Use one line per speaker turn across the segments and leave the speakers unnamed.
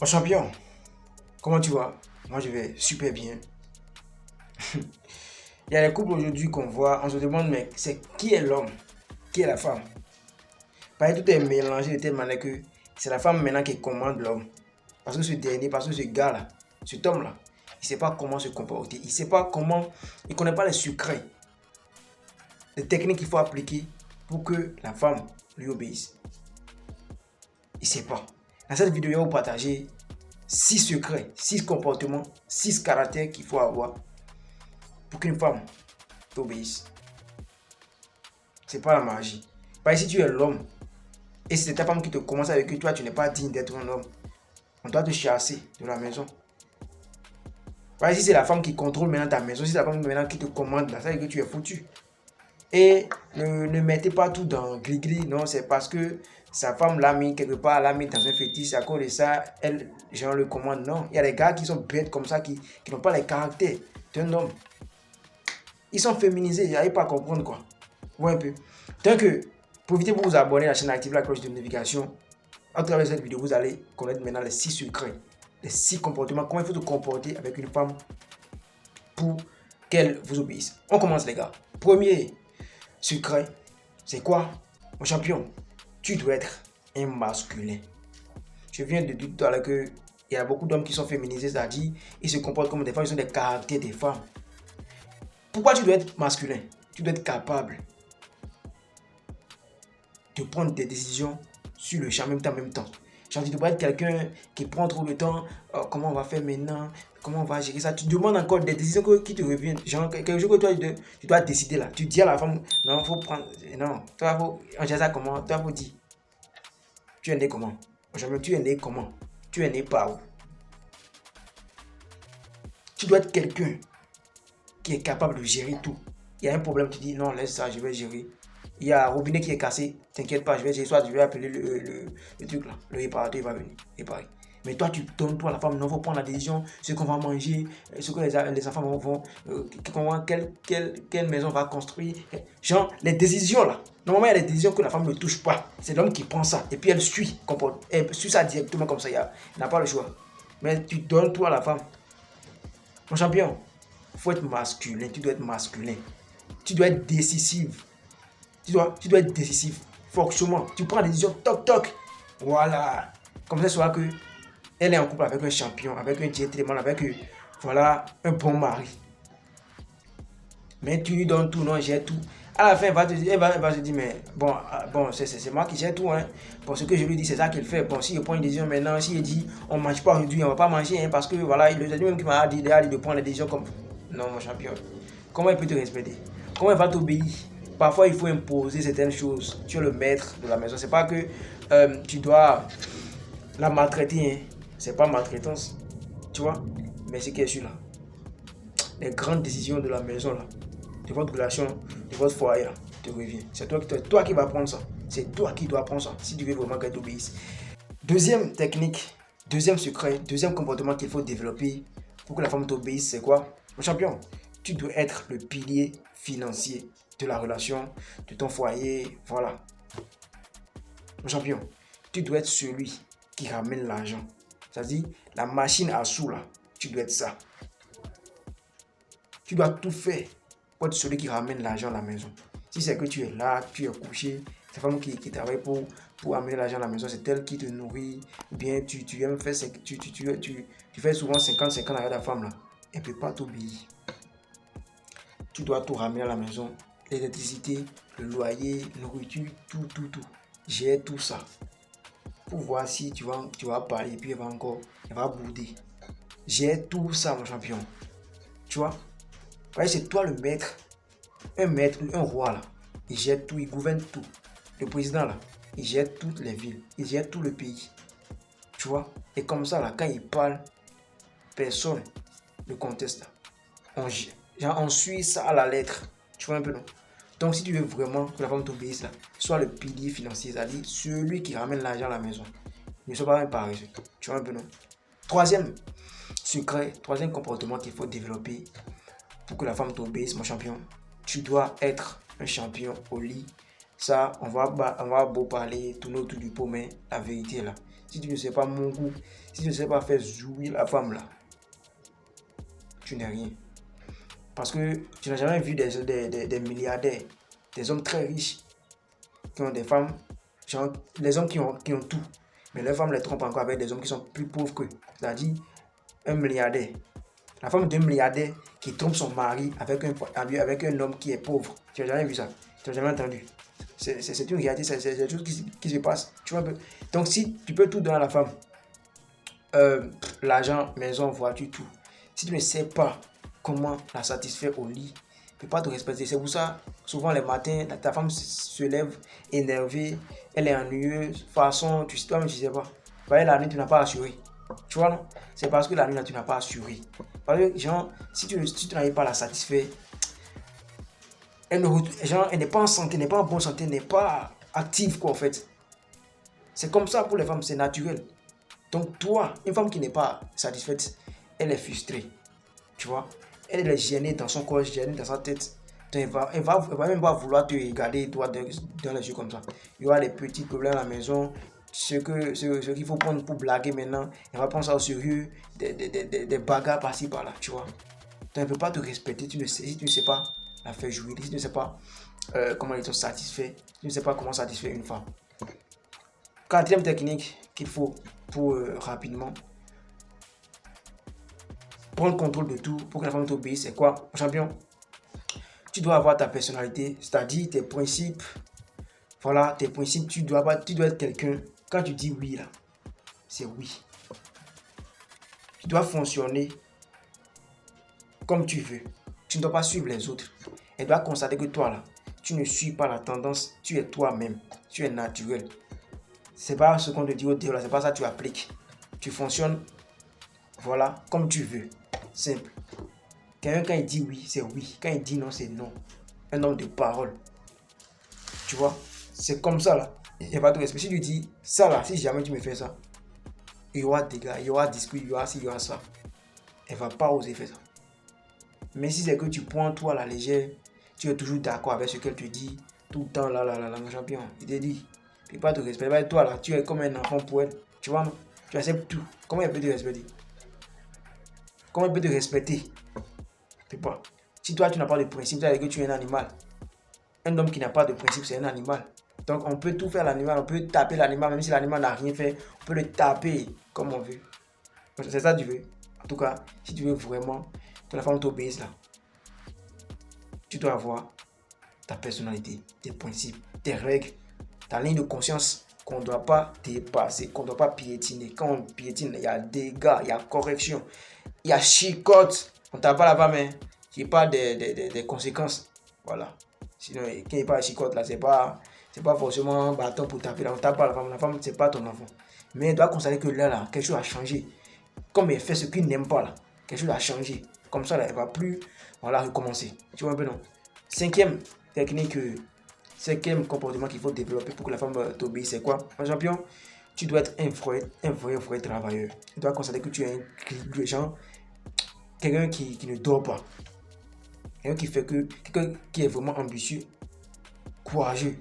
Mon champion, comment tu vas? Moi je vais super bien. Il y a les couples aujourd'hui qu'on voit, on se demande mais c'est qui est l'homme? Qui est la femme? Pareil, tout est mélangé de telle manière que c'est la femme maintenant qui commande l'homme. Parce que ce dernier, parce que ce gars-là, cet homme-là, il ne sait pas comment se comporter. Il ne sait pas comment, il ne connaît pas les secrets, les techniques qu'il faut appliquer pour que la femme lui obéisse. Il ne sait pas. Dans cette vidéo, je vais vous partager 6 secrets, 6 comportements, 6 caractères qu'il faut avoir pour qu'une femme t'obéisse. C'est pas la magie. Par exemple, si tu es l'homme et c'est ta femme qui te commence avec que toi tu n'es pas digne d'être un homme, on doit te chasser de la maison. Par exemple, si c'est la femme qui contrôle maintenant ta maison, si c'est la femme maintenant qui te commande, là, ça veut dire que tu es foutu. Et ne mettez pas tout dans gris-gris, non, c'est parce que sa femme l'a mis quelque part, l'a mis dans un fétiche, à cause de ça, elle, genre, le commande. Non, il y a des gars qui sont bêtes comme ça, qui n'ont pas les caractères d'un homme. Ils sont féminisés, ils n'arrivent pas à comprendre quoi. Voyez un peu. Donc, profitez pour vous abonner à la chaîne, activer la cloche de notification. À travers cette vidéo, vous allez connaître maintenant les 6 secrets, les 6 comportements, comment il faut se comporter avec une femme pour qu'elle vous obéisse. On commence les gars. Premier secret, c'est quoi? Mon champion, tu dois être un masculin. Je viens de dire tout à l'heure qu'il y a beaucoup d'hommes qui sont féminisés, c'est-à-dire ils se comportent comme des femmes, ils ont des caractères des femmes. Pourquoi tu dois être masculin? Tu dois être capable de prendre des décisions sur le champ en même temps. Genre, tu dois être quelqu'un qui prend trop de temps. Comment on va faire maintenant? Comment on va gérer ça? Tu demandes encore des décisions qui te reviennent. Genre, quelque chose que toi, tu dois décider là. Tu dis à la femme, non, il faut prendre. Non, toi, faut. On gère ça comment? Toi, faut dire. Tu es né comment? Genre, tu es né comment? Tu es né par où? Tu dois être quelqu'un qui est capable de gérer tout. Il y a un problème, tu dis, non, laisse ça, je vais gérer. Il y a un robinet qui est cassé, t'inquiète pas, je vais gérer, soit je vais appeler le truc là, le réparateur, il va venir réparer. Mais toi, tu donnes toi à la femme, non, il faut prendre la décision, ce qu'on va manger, ce que les enfants vont, quelle maison on va construire. Genre, les décisions là, normalement, il y a des décisions que la femme ne touche pas. C'est l'homme qui prend ça, et puis elle suit ça directement comme ça, il n'a pas le choix. Mais tu donnes toi à la femme. Mon champion, il faut être masculin, tu dois être masculin. Tu dois être décisif. Tu dois être décisif. Forcément. Tu prends des décisions, toc toc. Voilà. Comme ça, soit que elle est en couple avec un champion, avec un gentleman, avec voilà, un bon mari. Mais tu lui donnes tout, non, j'ai tout. À la fin, elle va se dire, mais bon, c'est moi qui gère tout. Hein. Bon, ce que je lui dis, c'est ça qu'il fait. Bon, si je prends une décision maintenant, si il dit, on ne mange pas aujourd'hui, on ne va pas manger, hein, parce que voilà, il est lui-même qui m'a dit de prendre les décisions comme. Non, mon champion. Comment il peut te respecter? Comment il va t'obéir? Parfois, il faut imposer certaines choses. Tu es le maître de la maison. C'est pas que tu dois la maltraiter. Hein. C'est pas maltraitance. Tu vois? Mais c'est qui est sûr là. Les grandes décisions de la maison là, de votre relation, de votre foyer là, te revient. C'est toi qui vas prendre ça. C'est toi qui dois prendre ça. Si tu veux vraiment qu'elle t'obéisse. Deuxième technique, deuxième secret, deuxième comportement qu'il faut développer pour que la femme t'obéisse, c'est quoi? Mon champion, tu dois être le pilier financier de la relation, de ton foyer, voilà. Mon champion, tu dois être celui qui ramène l'argent. C'est-à-dire, la machine à sous là, tu dois être ça. Tu dois tout faire pour être celui qui ramène l'argent à la maison. Si c'est que tu es là, tu es couché, c'est la femme qui travaille pour amener l'argent à la maison, c'est elle qui te nourrit, bien tu aimes faire, tu fais souvent 50-50 avec ta femme là, elle ne peut pas t'obéir. Tu dois tout ramener à la maison, l'électricité, le loyer, la nourriture, tout. J'ai tout ça. Pour voir si tu vas parler et puis elle va bouder. J'ai tout ça, mon champion. Tu vois? C'est toi le maître. Un maître, un roi là. Il gère tout, il gouverne tout. Le président là, il gère toutes les villes, il gère tout le pays. Tu vois? Et comme ça là, quand il parle, personne ne conteste là. On suit ça à la lettre. Tu vois un peu non? Donc si tu veux vraiment que la femme t'obéisse là, sois le pilier financier, c'est-à-dire celui qui ramène l'argent à la maison. Ne sois pas un paresseux. Tu vois un peu non? Troisième secret, troisième comportement qu'il faut développer pour que la femme t'obéisse, mon champion. Tu dois être un champion au lit. Ça, on va beau parler, tourner autour du pot, mais la vérité est là. si tu ne sais pas mon goût, si tu ne sais pas faire jouir la femme là, tu n'es rien. Parce que tu n'as jamais vu des milliardaires, des hommes très riches qui ont des femmes, genre les hommes qui ont tout. Mais leurs femmes les trompent encore avec des hommes qui sont plus pauvres qu'eux. C'est-à-dire un milliardaire. La femme d'un milliardaire qui trompe son mari avec un homme qui est pauvre. Tu n'as jamais vu ça. Tu n'as jamais entendu. C'est une réalité, c'est des choses qui se passent. Tu vois un peu. Donc si tu peux tout donner à la femme, l'argent, maison, voiture, tout. Si tu ne sais pas comment la satisfaire au lit, tu ne peux pas te respecter. C'est pour ça, souvent les matins, ta femme se lève énervée, elle est ennuyeuse, façon, toi-même tu sais pas. Voyez, la nuit, tu n'as pas assuré. Tu vois, non? C'est parce que la nuit, là, tu n'as pas assuré. Parce que, genre, si tu n'arrives pas à la satisfaire, elle n'est pas en santé, n'est pas en bonne santé, n'est pas active, quoi, en fait. C'est comme ça pour les femmes, c'est naturel. Donc, toi, une femme qui n'est pas satisfaite, elle est frustrée. Tu vois? Elle est gênée dans son corps, gênée dans sa tête. Donc, elle va même pas vouloir te regarder, toi, dans les yeux comme ça. Il y aura des petits problèmes à la maison. Ce qu'il faut prendre pour blaguer maintenant, elle va prendre ça au sérieux, des bagarres par-ci par-là, tu vois. Donc, elle ne peut pas te respecter si tu ne sais pas la faire jouir, si tu ne sais pas comment ils sont satisfaits, si tu ne sais pas comment satisfaire une femme. Quatrième technique qu'il faut pour rapidement prendre contrôle de tout pour que la femme t'obéisse, c'est quoi, champion? Tu dois avoir ta personnalité, c'est-à-dire tes principes. Voilà, tes principes, tu dois être quelqu'un. Quand tu dis oui, là, c'est oui. Tu dois fonctionner comme tu veux. Tu ne dois pas suivre les autres. Elle doit constater que toi, là, tu ne suis pas la tendance. Tu es toi-même. Tu es naturel. C'est pas ce qu'on te dit au dehors, c'est pas ça que tu appliques. Tu fonctionnes, voilà, comme tu veux. Simple. Quelqu'un, quand il dit oui, c'est oui. Quand il dit non, c'est non. Un homme de parole. Tu vois, c'est comme ça, là. Il va te respecter. Si tu dis ça, là, si jamais tu me fais ça, il y aura des gars, il y aura dispute, il y aura ci, il y aura ça. Elle va pas oser faire ça. Mais si c'est que tu prends toi à la légère, tu es toujours d'accord avec ce qu'elle te dit, tout le temps, là, mon champion, il te dit, il ne peut pas te respecter. Toi, là, tu es comme un enfant pour elle. Tu vois, non? Tu acceptes tout. Comment elle peut te respecter? Comment elle peut te respecter? Tu peux pas. Si toi, tu n'as pas de principe, c'est-à-dire que tu es un animal. Un homme qui n'a pas de principe, c'est un animal. Donc, on peut tout faire à l'animal, on peut taper l'animal, même si l'animal n'a rien fait, on peut le taper comme on veut. C'est ça que tu veux. En tout cas, si tu veux vraiment que la femme t'obéisse là, tu dois avoir ta personnalité, tes principes, tes règles, ta ligne de conscience qu'on ne doit pas dépasser, qu'on ne doit pas piétiner. Quand on piétine, il y a dégâts, il y a correction, il y a chicote. On ne tape pas la femme, hein. Il n'y a pas des conséquences. Voilà. Sinon, quand il n'y a pas de chicote là, c'est pas forcément un bâton pour taper là. On ne tape pas la femme. La femme, c'est pas ton enfant. Mais elle doit constater que là, quelque chose a changé. Comme elle fait ce qu'il n'aime pas là, quelque chose a changé. Comme ça, là, elle ne va plus recommencer. Tu vois un peu, non? Cinquième technique, cinquième comportement qu'il faut développer pour que la femme t'obéisse, c'est quoi? Mon champion, tu dois être un vrai travailleur. Tu dois constater que tu es un genre, quelqu'un qui ne dort pas. Quelqu'un qui est vraiment ambitieux, courageux,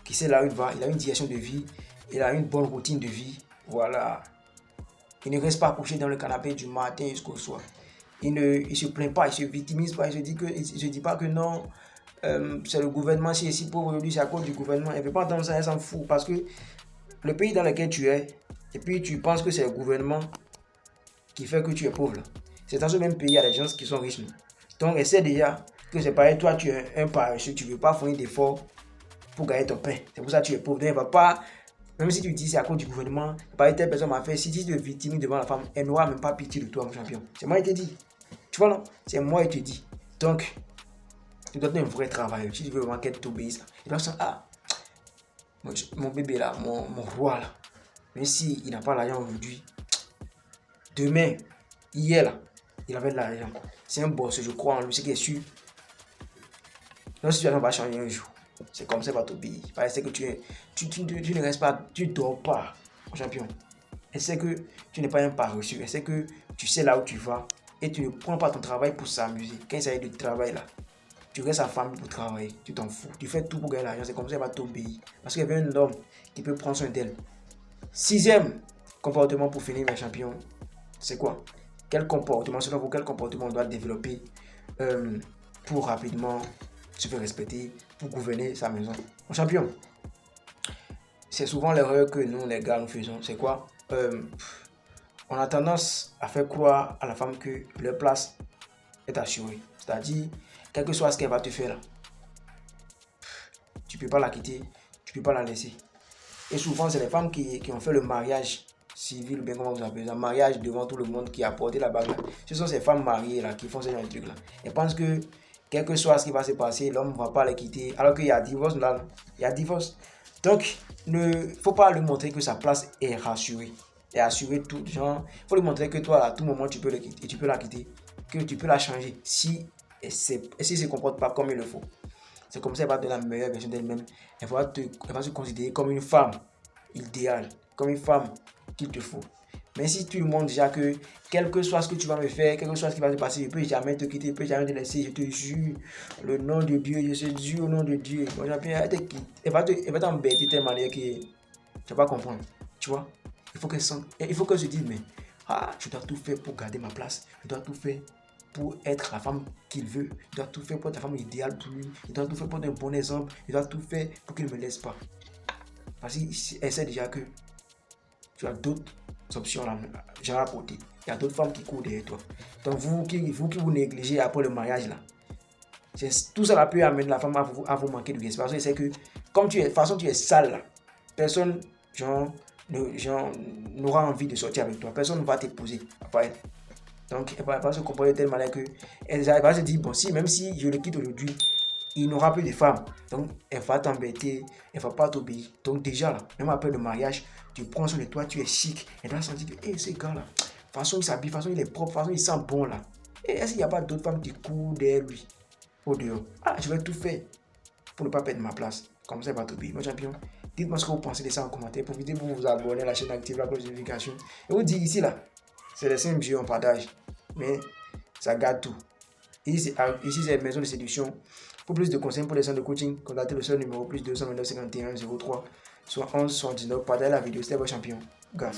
qui sait là où il va, il a une direction de vie, il a une bonne routine de vie. Voilà. Il ne reste pas couché dans le canapé du matin jusqu'au soir. Il ne se plaint pas, il se victimise pas, il se dit pas que non, c'est le gouvernement, si est si pauvre aujourd'hui, c'est à cause du gouvernement. Elle ne veut pas entendre ça, elle s'en fout. Parce que le pays dans lequel tu es, et puis tu penses que c'est le gouvernement qui fait que tu es pauvre. C'est dans ce même pays, il y a des gens qui sont riches. Donc, essaie déjà que c'est pareil, toi, tu es un paresseux, tu ne veux pas fournir d'efforts pour gagner ton pain. C'est pour ça que tu es pauvre. Donc, elle va pas, même si tu dis c'est à cause du gouvernement, pareil, telle personne m'a fait, si tu te victimes devant la femme, elle n'aura même pas pitié de toi, mon champion. C'est moi qui te dis. Tu vois, non? C'est moi qui te dis. Donc, tu dois être un vrai travailleur. Si tu veux vraiment qu'elle t'obéisse, il doit se dire, ah, mon bébé là, mon roi là, même s'il n'a pas l'argent aujourd'hui, demain, hier là, il avait de l'argent. C'est un boss, je crois en lui, c'est qui est sûr. La situation va changer un jour. C'est comme ça, il va t'obéir. Parce que tu ne restes pas, tu ne dors pas, mon champion. Elle sait que tu n'es pas un paresseux. Elle sait que tu sais là où tu vas. Et tu ne prends pas ton travail pour s'amuser. Quand il s'agit de travail là, tu restes à famille pour travailler. Tu t'en fous. Tu fais tout pour gagner l'argent. C'est comme ça qu'elle va t'obéir. Parce qu'il y avait un homme qui peut prendre soin d'elle. Sixième comportement pour finir, mes champions, c'est quoi? Quel comportement, selon vous, quel comportement on doit développer pour rapidement se faire respecter, pour gouverner sa maison? Mon champion, c'est souvent l'erreur que nous, les gars, nous faisons. C'est quoi? On a tendance à faire croire à la femme que leur place est assurée. C'est-à-dire, quel que soit ce qu'elle va te faire là, tu ne peux pas la quitter, tu ne peux pas la laisser. Et souvent, c'est les femmes qui ont fait le mariage civil, ou bien comment vous appelez ça, mariage devant tout le monde, qui a porté la bague là. Ce sont ces femmes mariées là qui font ce genre de trucs là. Elles pensent que quel que soit ce qui va se passer, l'homme ne va pas les quitter. Alors qu'il y a divorce là, il y a divorce. Donc, il ne faut pas lui montrer que sa place est rassurée. Et assurer tout. Genre, il faut lui montrer que toi, à tout moment, tu peux le quitter, tu peux la quitter, que tu peux la changer si elle ne se comporte pas comme il le faut. C'est comme ça qu'elle va donner la meilleure version d'elle-même. Elle va se considérer comme une femme idéale, comme une femme qu'il te faut. Mais si tu lui montres déjà que, quel que soit ce que tu vas me faire, quel que soit ce qui va se passer, je ne peux jamais te quitter, je ne peux jamais te laisser, je te jure, le nom de Dieu, je te jure au nom de Dieu. Bon, elle va t'embêter de telle manière que tu ne vas pas comprendre. Tu vois? Il faut qu'elle se dise, mais je dois tout faire pour garder ma place, je dois tout faire pour être la femme qu'il veut, il doit tout faire pour être la femme idéale pour lui, il doit tout faire pour être un bon exemple, il doit tout faire pour qu'il ne me laisse pas. Parce qu'elle sait déjà que tu as d'autres options là, genre à côté. Il y a d'autres femmes qui courent derrière toi. Donc vous qui vous négligez après le mariage là, tout ça peut amener la femme à vous manquer de respect. Parce que c'est que comme tu es, de toute façon tu es sale là, personne n'aura envie de sortir avec toi, personne ne va t'épouser après elle. Donc, elle va se comporter de telle manière que elle va se dire, bon, même si je le quitte aujourd'hui, il n'aura plus de femmes. Donc, elle va t'embêter, elle ne va pas t'obéir. Donc, déjà, là, même après le mariage, tu prends soin de toi, tu es chic. Elle doit sentir que, ce gars-là, de toute façon, il s'habille, de toute façon, il est propre, de toute façon, il sent bon, là. Et est-ce qu'il n'y a pas d'autres femmes qui courent derrière lui, au dehors? Je vais tout faire pour ne pas perdre ma place. Comme ça, elle va t'obéir. Mon champion, dites-moi ce que vous pensez de ça en commentaire. Profitez pour vous abonner à la chaîne, activer la cloche de notification. Et vous dites ici, là, c'est les 5 jeux en partage. Mais ça garde tout. Ici, c'est la maison de séduction. Pour plus de conseils pour les centres de coaching, contactez le seul numéro plus 229 51 03 soit 11 79. Partagez la vidéo. C'était votre champion. Gars.